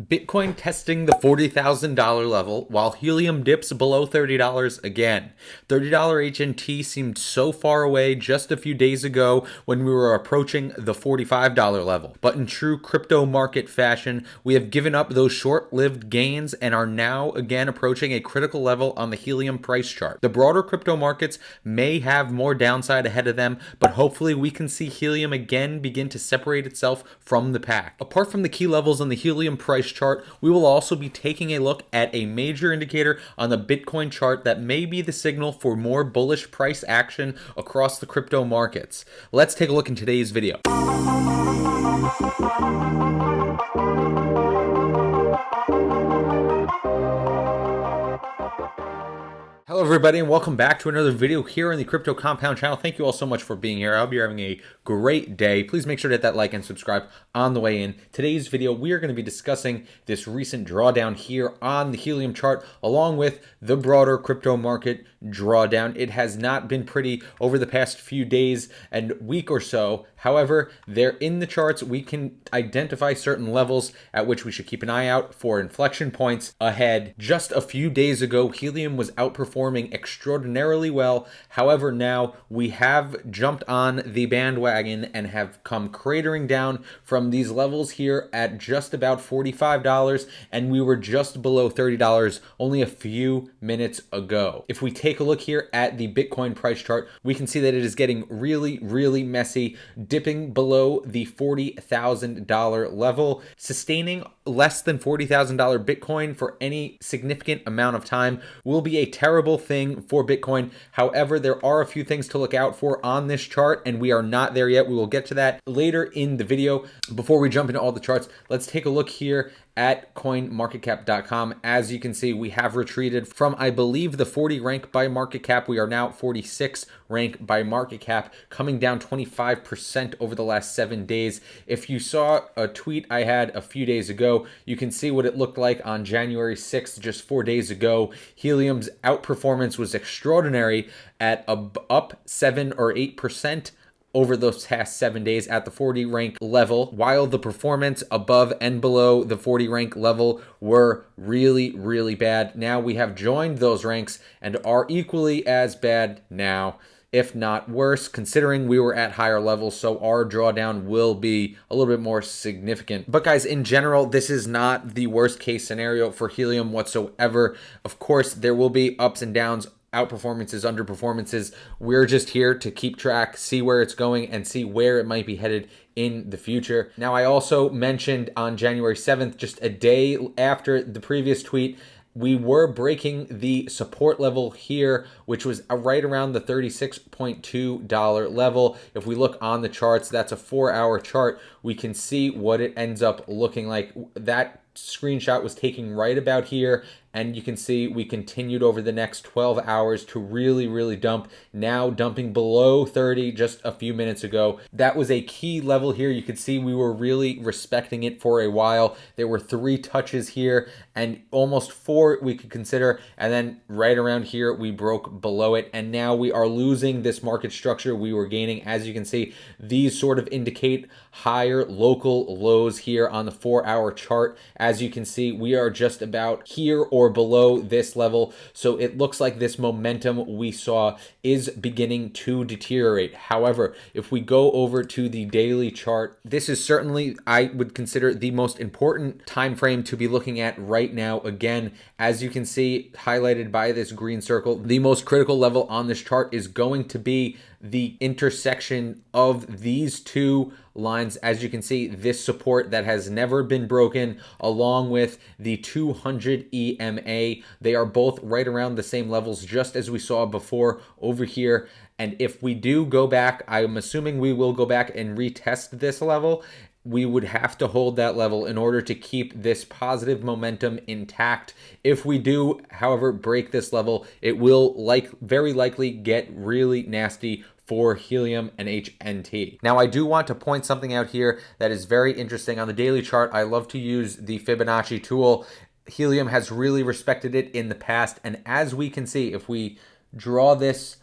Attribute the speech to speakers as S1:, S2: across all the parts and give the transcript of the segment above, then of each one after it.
S1: Bitcoin testing the $40,000 level while helium dips below $30 again. $30 HNT seemed so far away just a few days ago when we were approaching the $45 level. But in true crypto market fashion, we have given up those short-lived gains and are now again approaching a critical level on the helium price chart. The broader crypto markets may have more downside ahead of them, but hopefully we can see helium again begin to separate itself from the pack. Apart from the key levels on the helium price chart, we will also be taking a look at a major indicator on the Bitcoin chart that may be the signal for more bullish price action across the crypto markets. Let's take a look in today's video. Hello everybody and welcome back to another video here on the Crypto Compound channel. Thank you all so much for being here. I hope you're having a great day. Please make sure to hit that like and subscribe on the way in. Today's video, we are going to be discussing this recent drawdown here on the helium chart along with the broader crypto market drawdown. It has not been pretty over the past few days and week or so. However, there in the charts, we can identify certain levels at which we should keep an eye out for inflection points ahead. Just a few days ago, helium was outperforming extraordinarily well. However, now we have jumped on the bandwagon and have come cratering down from these levels here at just about $45, and we were just below $30 only a few minutes ago. If we take a look here at the Bitcoin price chart, we can see that it is getting really messy, dipping below the $40,000 level. Sustaining less than $40,000 Bitcoin for any significant amount of time will be a terrible thing for Bitcoin. However, there are a few things to look out for on this chart, and we are not there yet. We will get to that later in the video. Before we jump into all the charts, let's take a look here at coinmarketcap.com. As you can see, we have retreated from, I believe, the 40 rank by market cap. We are now 46 rank by market cap, coming down 25% over the last 7 days. If you saw a tweet I had a few days ago, you can see what it looked like on January 6th, just 4 days ago. Helium's outperformance was extraordinary at up 7 or 8% over those past 7 days at the 40 rank level, while the performance above and below the 40 rank level were really bad. Now we have joined those ranks and are equally as bad now, if not worse, considering we were at higher levels, so our drawdown will be a little bit more significant. But guys, in general, this is not the worst case scenario for helium whatsoever. Of course, there will be ups and downs, outperformances, underperformances. We're just here to keep track, see where it's going, and see where it might be headed in the future. Now, I also mentioned on January 7th, just a day after the previous tweet, we were breaking the support level here, which was right around the $36.2 level. If we look on the charts, that's a 4-hour chart. We can see what it ends up looking like. That screenshot was taken right about here, and you can see we continued over the next 12 hours to really dump, now dumping below 30 just a few minutes ago. That was a key level here. You could see we were really respecting it for a while. There were 3 touches here and almost 4 we could consider, and then right around here we broke below it, and now we are losing this market structure we were gaining. As you can see, these sort of indicate higher local lows here on the 4-hour chart. As you can see, we are just about here or below this level, so it looks like this momentum we saw is beginning to deteriorate. However, if we go over to the daily chart, this is certainly, I would consider, the most important time frame to be looking at right now. Again, as you can see highlighted by this green circle, the most critical level on this chart is going to be the intersection of these two lines. As you can see, this support that has never been broken, along with the 200 EMA, they are both right around the same levels, just as we saw before over here. And if we do go back, I'm assuming we will go back and retest this level. We would have to hold that level in order to keep this positive momentum intact. If we do, however, break this level, it will very likely get really nasty for helium and HNT. Now, I do want to point something out here that is very interesting. On the daily chart, I love to use the Fibonacci tool. Helium has really respected it in the past, and as we can see, if we draw this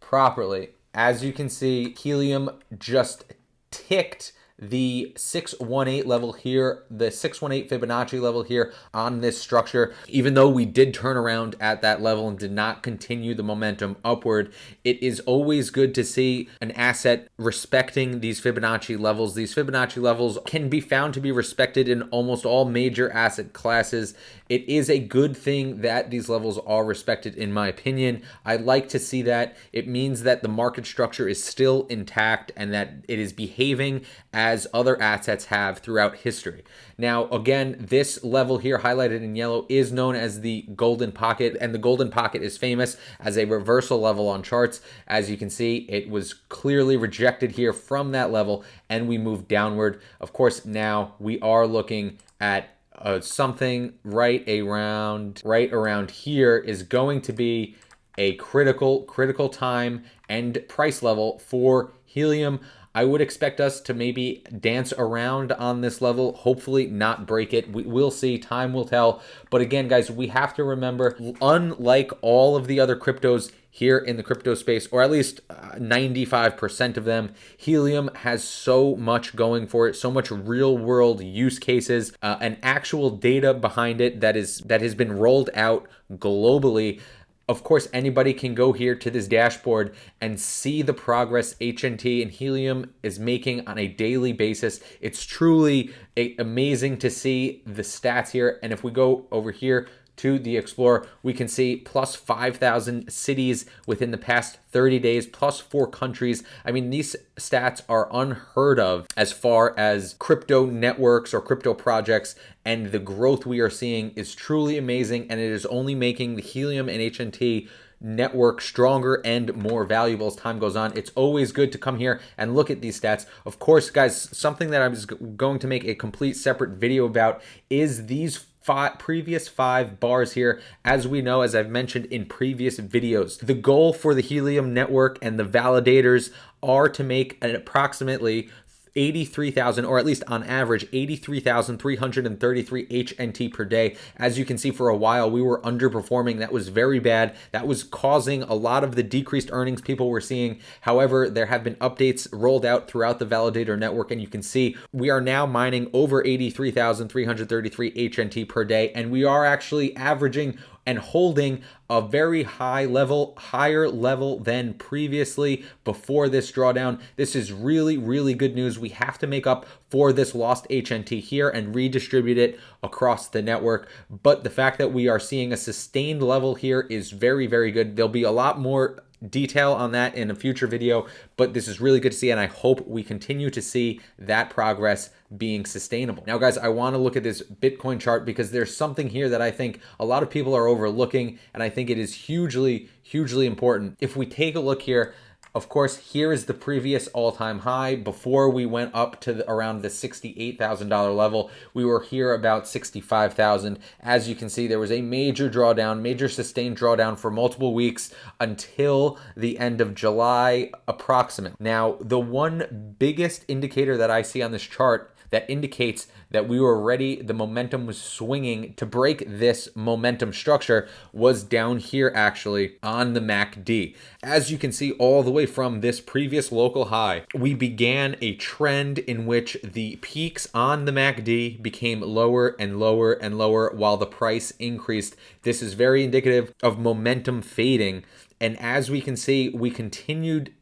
S1: properly, as you can see, helium just ticked the 618 level here, the 618 Fibonacci level here on this structure. Even though we did turn around at that level and did not continue the momentum upward, it is always good to see an asset respecting these Fibonacci levels. These Fibonacci levels can be found to be respected in almost all major asset classes. It is a good thing that these levels are respected, in my opinion. I like to see that. It means that the market structure is still intact and that it is behaving as other assets have throughout history. Now, again, this level here highlighted in yellow is known as the golden pocket, and the golden pocket is famous as a reversal level on charts. As you can see, it was clearly rejected here from that level, and we moved downward. Of course, now we are looking at something right around here is going to be a critical time and price level for helium. I would expect us to maybe dance around on this level, hopefully not break it. We'll see, time will tell. But again, guys, we have to remember, unlike all of the other cryptos here in the crypto space, or at least 95% of them, helium has so much going for it, so much real world use cases, and actual data behind it that has been rolled out globally. Of course, anybody can go here to this dashboard and see the progress HNT and Helium is making on a daily basis. It's truly amazing to see the stats here. And if we go over here to the Explorer, we can see plus 5,000 cities within the past 30 days, plus 4 countries. I mean, these stats are unheard of as far as crypto networks or crypto projects, and the growth we are seeing is truly amazing, and it is only making the Helium and HNT network stronger and more valuable as time goes on. It's always good to come here and look at these stats. Of course, guys, something that I was going to make a complete separate video about is these previous 5 bars here. As we know, as I've mentioned in previous videos, the goal for the Helium network and the validators are to make an approximately 83,000, or at least on average 83,333 HNT per day. As you can see, for a while we were underperforming. That was very bad. That was causing a lot of the decreased earnings people were seeing. However, there have been updates rolled out throughout the validator network, and you can see we are now mining over 83,333 HNT per day, and we are actually averaging and holding a very high level, higher level than previously before this drawdown. This is really, really good news. We have to make up for this lost HNT here and redistribute it across the network. But the fact that we are seeing a sustained level here is very, very good. There'll be a lot more detail on that in a future video, but this is really good to see, and I hope we continue to see that progress being sustainable. Now, guys, I want to look at this Bitcoin chart because there's something here that I think a lot of people are overlooking, and I think it is hugely, hugely important. If we take a look here, of course, here is the previous all-time high before we went up to around the $68,000 level. We were here about 65,000. As you can see, there was a major drawdown, major sustained drawdown for multiple weeks until the end of July approximately. Now, the one biggest indicator that I see on this chart that indicates that we were ready, the momentum was swinging to break this momentum structure, was down here actually on the MACD. As you can see, all the way from this previous local high, we began a trend in which the peaks on the MACD became lower and lower and lower while the price increased. This is very indicative of momentum fading. And as we can see, we continued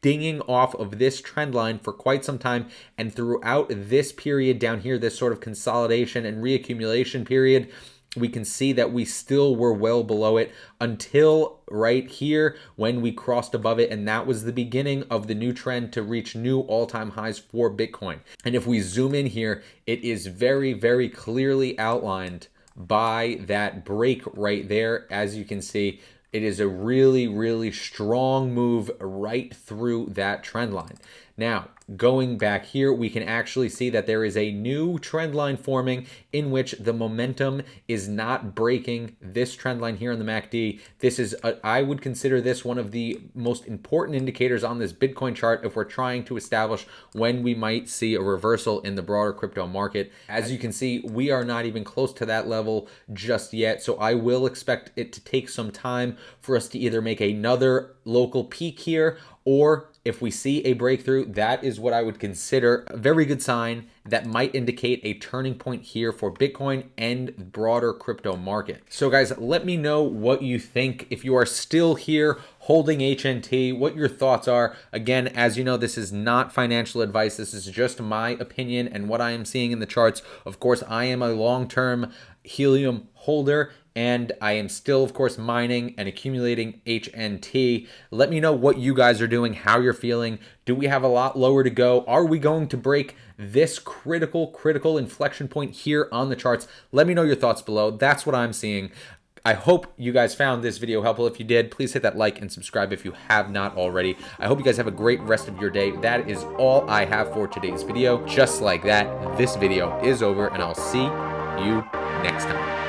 S1: dinging off of this trend line for quite some time, and throughout this period down here, this sort of consolidation and reaccumulation period, we can see that we still were well below it until right here when we crossed above it, and that was the beginning of the new trend to reach new all-time highs for Bitcoin. And if we zoom in here, it is very, very clearly outlined by that break right there. As you can see, it is a really, really strong move right through that trend line. Now, going back here, we can actually see that there is a new trend line forming in which the momentum is not breaking this trend line here on the MACD. This is, I would consider this one of the most important indicators on this Bitcoin chart if we're trying to establish when we might see a reversal in the broader crypto market. As you can see, we are not even close to that level just yet, so I will expect it to take some time for us to either make another local peak here or If we see a breakthrough, that is what I would consider a very good sign that might indicate a turning point here for Bitcoin and broader crypto market. So guys, let me know what you think. If you are still here holding HNT, what your thoughts are. Again, as you know, this is not financial advice. This is just my opinion and what I am seeing in the charts. Of course, I am a long-term Helium holder, and I am still, of course, mining and accumulating HNT. Let me know what you guys are doing, how you're feeling. Do we have a lot lower to go? Are we going to break this critical inflection point here on the charts? Let me know your thoughts below. That's what I'm seeing. I hope you guys found this video helpful. If you did, please hit that like and subscribe if you have not already. I hope you guys have a great rest of your day. That is all I have for today's video. Just like that, this video is over, and I'll see you next time.